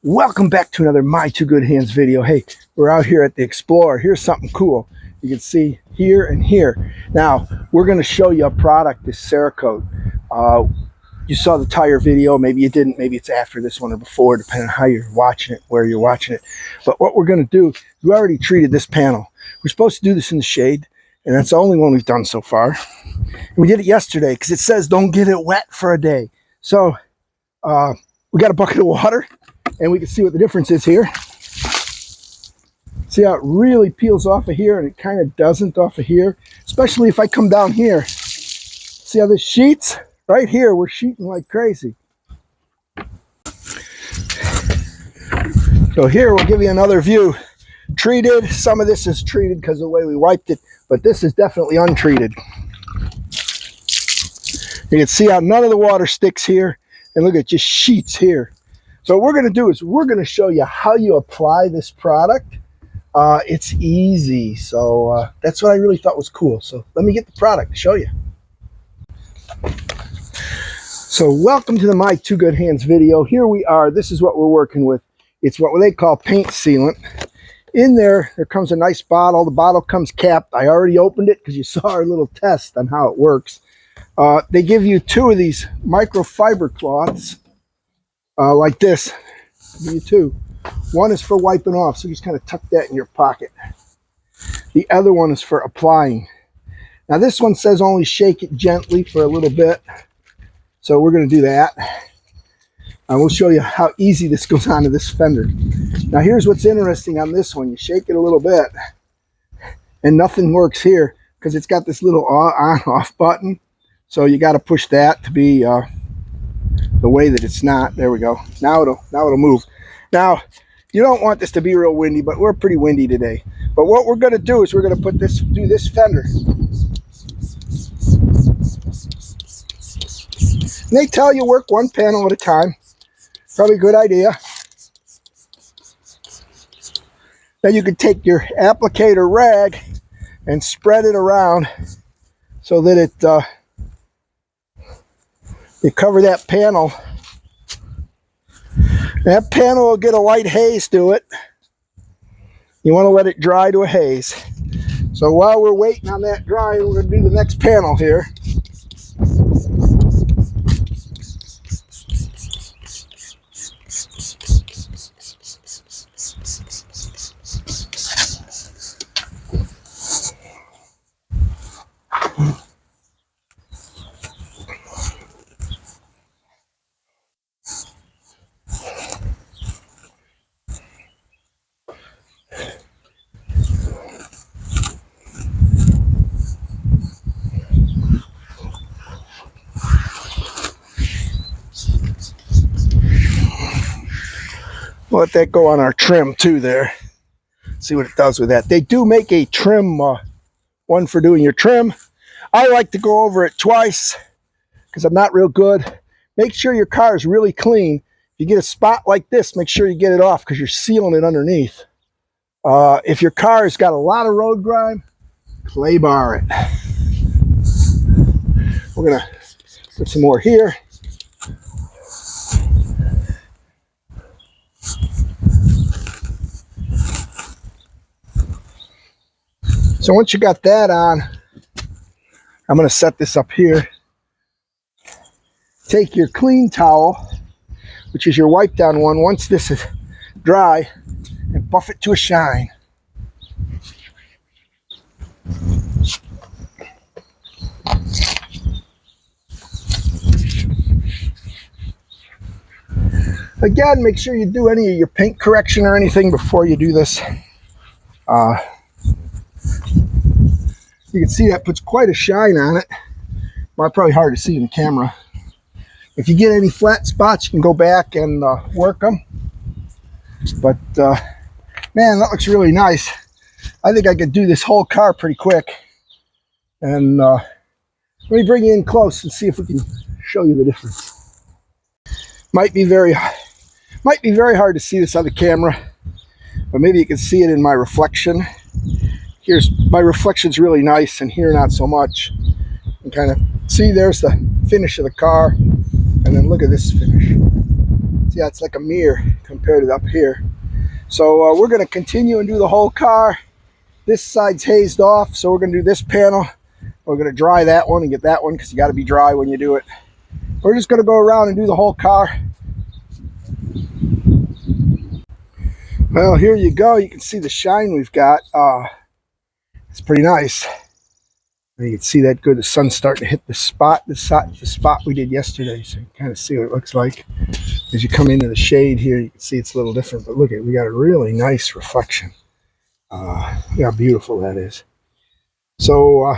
Welcome back to another My Two Good Hands video. Hey, we're out here at the Explorer. Here's something cool. You can see here and here. Now, we're going to show you a product, this Cerakote. You saw the tire video. Maybe you didn't. Maybe it's after this one or before, depending on how you're watching it, where you're watching it. But what we're going to do, we already treated this panel. We're supposed to do this in the shade, and that's the only one we've done so far. And we did it yesterday because it says don't get it wet for a day. So we got a bucket of water. And we can see what the difference is here. See how it really peels off of here and it kind of doesn't off of here. Especially if I come down here. See how this sheets? Right here, we're sheeting like crazy. So here, we'll give you another view. Treated. Some of this is treated because of the way we wiped it. But this is definitely untreated. You can see how none of the water sticks here. And look, it just sheets here. So what we're going to do is we're going to show you how you apply this product. It's easy. So that's what I really thought was cool. So let me get the product to show you. So welcome to the My Two Good Hands video. Here we are. This is what we're working with. It's what they call paint sealant. In there comes a nice bottle. The bottle comes capped. I already opened it because you saw our little test on how it works. They give you 2 of these microfiber cloths. Like this. Give you 2. One is for wiping off, so you just kind of tuck that in your pocket. The other one is for applying. Now this one says only shake it gently for a little bit. So we're going to do that. And we'll show you how easy this goes onto this fender. Now here's what's interesting on this one. You shake it a little bit and nothing works here because it's got this little on-off button. So you got to push that to be the way that it's not. There we go. Now it'll move. Now you don't want this to be real windy, but we're pretty windy today. But what we're going to do is we're going to do this fender. And they tell you work one panel at a time. Probably a good idea. Then you can take your applicator rag and spread it around so that you cover that panel. That panel will get a light haze to it. You want to let it dry to a haze. So while we're waiting on that drying, we're going to do the next panel here. We'll let that go on our trim too there. See what it does with that. They do make a trim one for doing your trim. I like to go over it twice because I'm not real good. Make sure your car is really clean. If you get a spot like this, make sure you get it off because you're sealing it underneath. If your car has got a lot of road grime, clay bar it. We're going to put some more here. So once you got that on, I'm going to set this up here. Take your clean towel, which is your wipe down one, once this is dry, and buff it to a shine. Again, make sure you do any of your paint correction or anything before you do this. You can see that puts quite a shine on it. Well, probably hard to see in the camera. If you get any flat spots, you can go back and work them. But man, that looks really nice. I think I could do this whole car pretty quick. And let me bring you in close and see if we can show you the difference. Might be very hard to see this on the camera, but maybe you can see it in my reflection. Here's my reflection's really nice, and here not so much. You can kind of see there's the finish of the car, and then look at this finish. See, it's like a mirror compared compared to up here. So we're going to continue and do the whole car. This side's hazed off, so we're going to do this panel. We're going to dry that one and get that one because you got to be dry when you do it. We're just going to go around and do the whole car. Well, here you go. You can see the shine we've got. It's pretty nice. You can see that good. The sun's starting to hit the spot we did yesterday, so you can kind of see what it looks like. As you come into the shade here, you can see it's a little different, but look at it. We got a really nice reflection. Look how beautiful that is. So,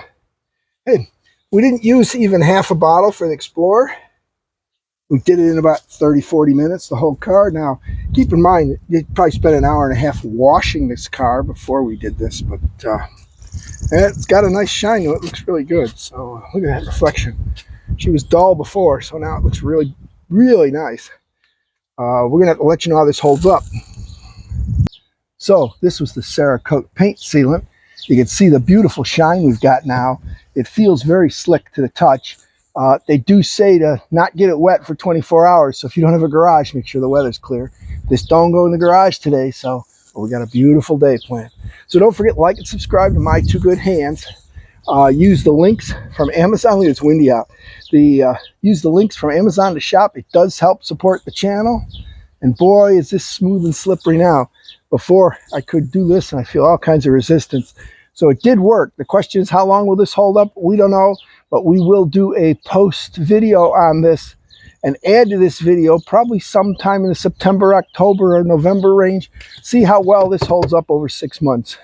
hey, we didn't use even half a bottle for the Explorer. We did it in about 30-40 minutes, the whole car. Now, keep in mind, you probably spent an hour and a half washing this car before we did this, but it's got a nice shine to it. It looks really good. So look at that reflection. She was dull before, so now it looks really, really nice. We're going to have to let you know how this holds up. So this was the Cerakote paint sealant. You can see the beautiful shine we've got now. It feels very slick to the touch. They do say to not get it wet for 24 hours. So if you don't have a garage, make sure the weather's clear. This don't go in the garage today, so we got a beautiful day planned. So don't forget, like and subscribe to My Two Good Hands. Use the links from Amazon. Look, it's windy out. Use the links from Amazon to shop. It does help support the channel. And boy, is this smooth and slippery now. Before I could do this, and I feel all kinds of resistance. So it did work. The question is, how long will this hold up? We don't know, but we will do a post video on this and add to this video probably sometime in the September, October, or November range. See how well this holds up over 6 months.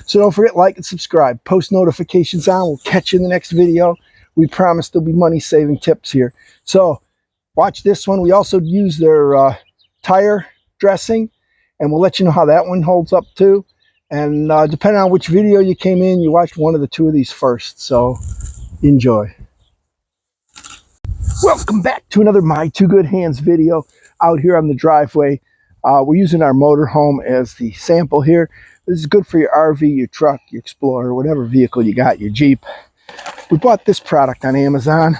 So don't forget, like and subscribe. Post notifications on. We'll catch you in the next video. We promise there'll be money-saving tips here. So watch this one. We also use their tire dressing, and we'll let you know how that one holds up too. And depending on which video you came in, you watched one of the two of these first. So enjoy. Welcome back to another My Two Good Hands video out here on the driveway. We're using our motorhome as the sample here. This is good for your RV, your truck, your Explorer, whatever vehicle you got, your Jeep. We bought this product on Amazon.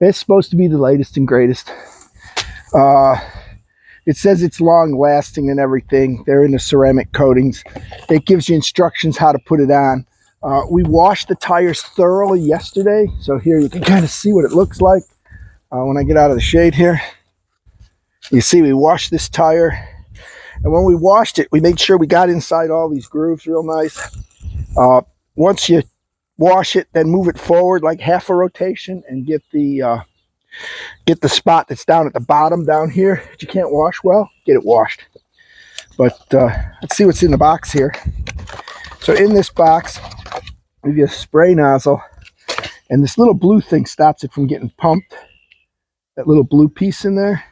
It's supposed to be the latest and greatest. It says it's long lasting and everything. They're in the ceramic coatings. It gives you instructions how to put it on. We washed the tires thoroughly yesterday. So here you can kind of see what it looks like when I get out of the shade here. You see we washed this tire. And when we washed it, we made sure we got inside all these grooves real nice. Once you wash it, then move it forward like half a rotation and get the spot that's down at the bottom down here that you can't wash well, get it washed. But let's see what's in the box here. So in this box, we have a spray nozzle, and this little blue thing stops it from getting pumped. That little blue piece in there.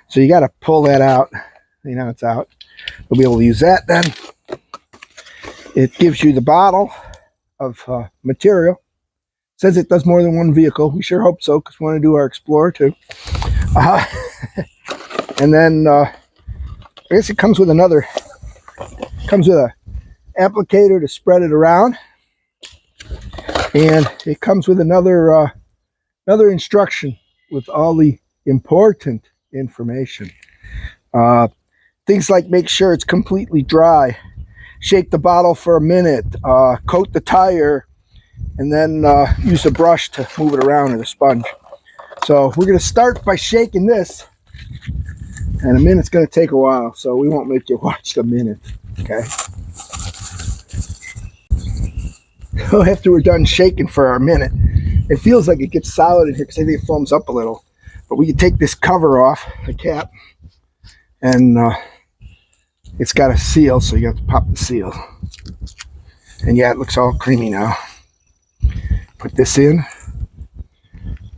So you got to pull that out. You know, it's out. We'll be able to use that then. It gives you the bottle of material. Says it does more than one vehicle. We sure hope so, because we want to do our Explorer too. And then I guess it comes with a applicator to spread it around, and it comes with another instruction with all the important information. Things like make sure it's completely dry, shake the bottle for a minute, coat the tire, and then use a brush to move it around, or the sponge. So we're going to start by shaking this, and a minute's going to take a while, so we won't make you watch the minute, okay? So after we're done shaking for our minute, it feels like it gets solid in here because I think it foams up a little. But we can take this cover off, the cap, and it's got a seal, so you have to pop the seal. And yeah, it looks all creamy now. Put this in,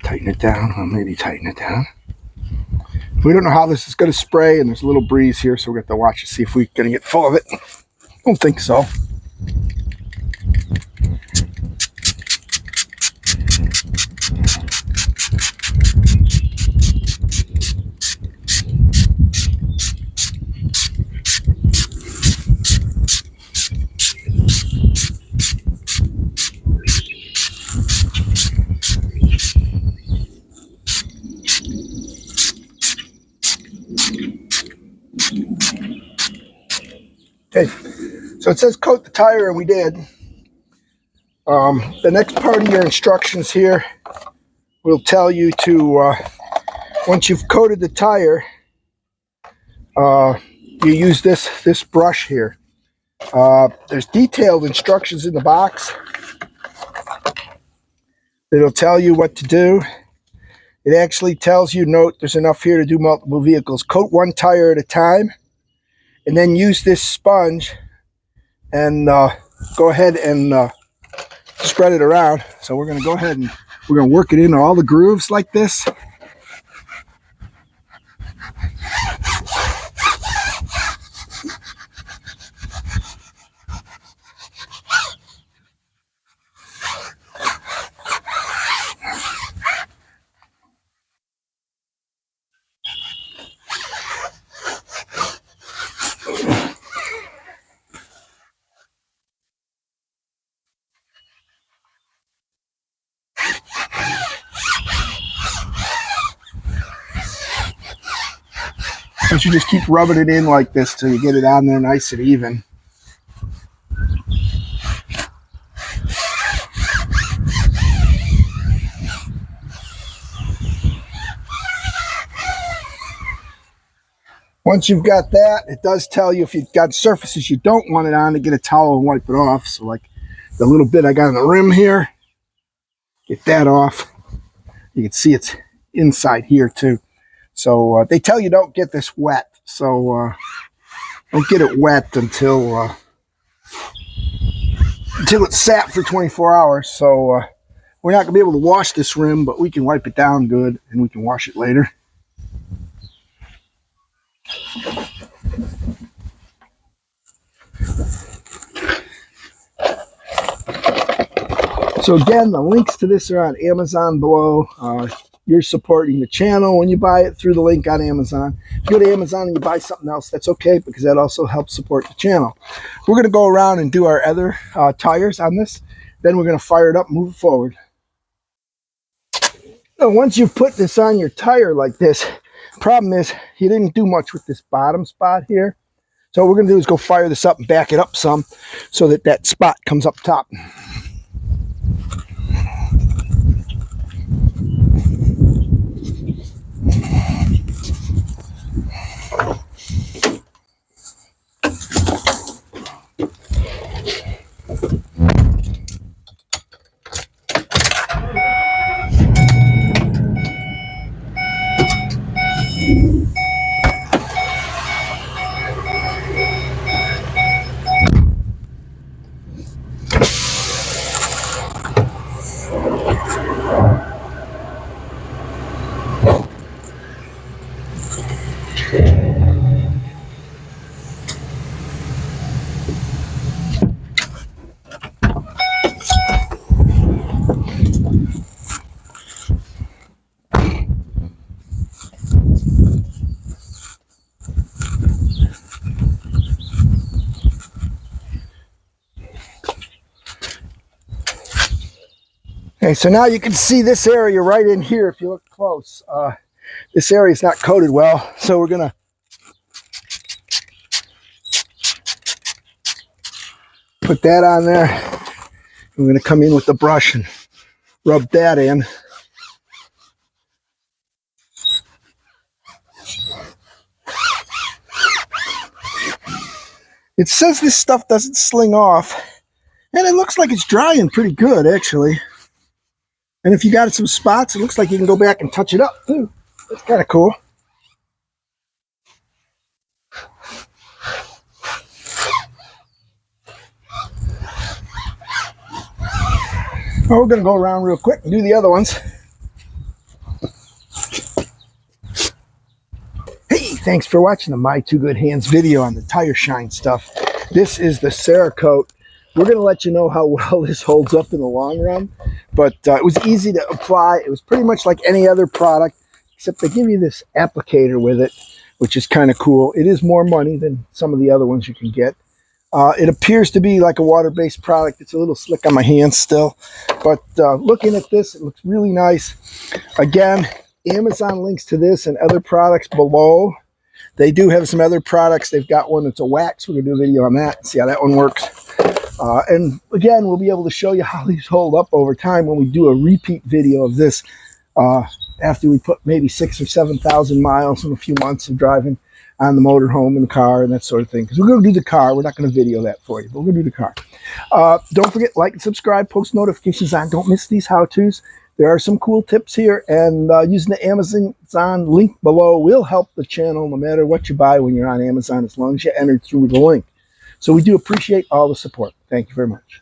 tighten it down, well, maybe tighten it down. We don't know how this is going to spray, and there's a little breeze here, so we're going to have to watch to see if we're going to get full of it. I don't think so. Okay, so it says coat the tire, and we did. The next part of your instructions here will tell you to, once you've coated the tire, you use this brush here. There's detailed instructions in the box. It'll tell you what to do. It actually tells you, note, there's enough here to do multiple vehicles. Coat one tire at a time, and then use this sponge and go ahead and spread it around. So we're going to go ahead and we're going to work it into all the grooves like this. So you just keep rubbing it in like this till you get it on there nice and even. Once you've got that, it does tell you if you've got surfaces you don't want it on to get a towel and wipe it off. So like the little bit I got on the rim here, get that off. You can see it's inside here too. So they tell you don't get this wet. So don't get it wet until it's sat for 24 hours. So we're not going to be able to wash this rim, but we can wipe it down good and we can wash it later. So again, the links to this are on Amazon below. You're supporting the channel when you buy it through the link on Amazon. If you go to Amazon and you buy something else, that's okay, because that also helps support the channel. We're going to go around and do our other tires on this. Then we're going to fire it up and move it forward. So once you've put this on your tire like this, problem is you didn't do much with this bottom spot here. So what we're going to do is go fire this up and back it up some so that that spot comes up top. Okay, so now you can see this area right in here if you look close. This area is not coated well, so we're going to put that on there. I'm going to come in with the brush and rub that in. It says this stuff doesn't sling off, and it looks like it's drying pretty good, actually. And if you got some spots, it looks like you can go back and touch it up, too. That's kind of cool. Oh, we're going to go around real quick and do the other ones. Hey, thanks for watching the My Two Good Hands video on the tire shine stuff. This is the Cerakote. We're going to let you know how well this holds up in the long run. But it was easy to apply. It was pretty much like any other product, except they give you this applicator with it, which is kind of cool. It is more money than some of the other ones you can get. It appears to be like a water-based product. It's a little slick on my hands still. But looking at this, it looks really nice. Again, Amazon links to this and other products below. They do have some other products. They've got one that's a wax. We're going to do a video on that and see how that one works. And again, we'll be able to show you how these hold up over time when we do a repeat video of this after we put maybe 6,000 or 7,000 miles in a few months of driving on the motorhome and the car and that sort of thing. Because we're going to do the car. We're not going to video that for you, but we're going to do the car. Don't forget, like and subscribe, post notifications on. Don't miss these how-tos. There are some cool tips here, and using the Amazon link below will help the channel no matter what you buy when you're on Amazon, as long as you enter through the link. So we do appreciate all the support. Thank you very much.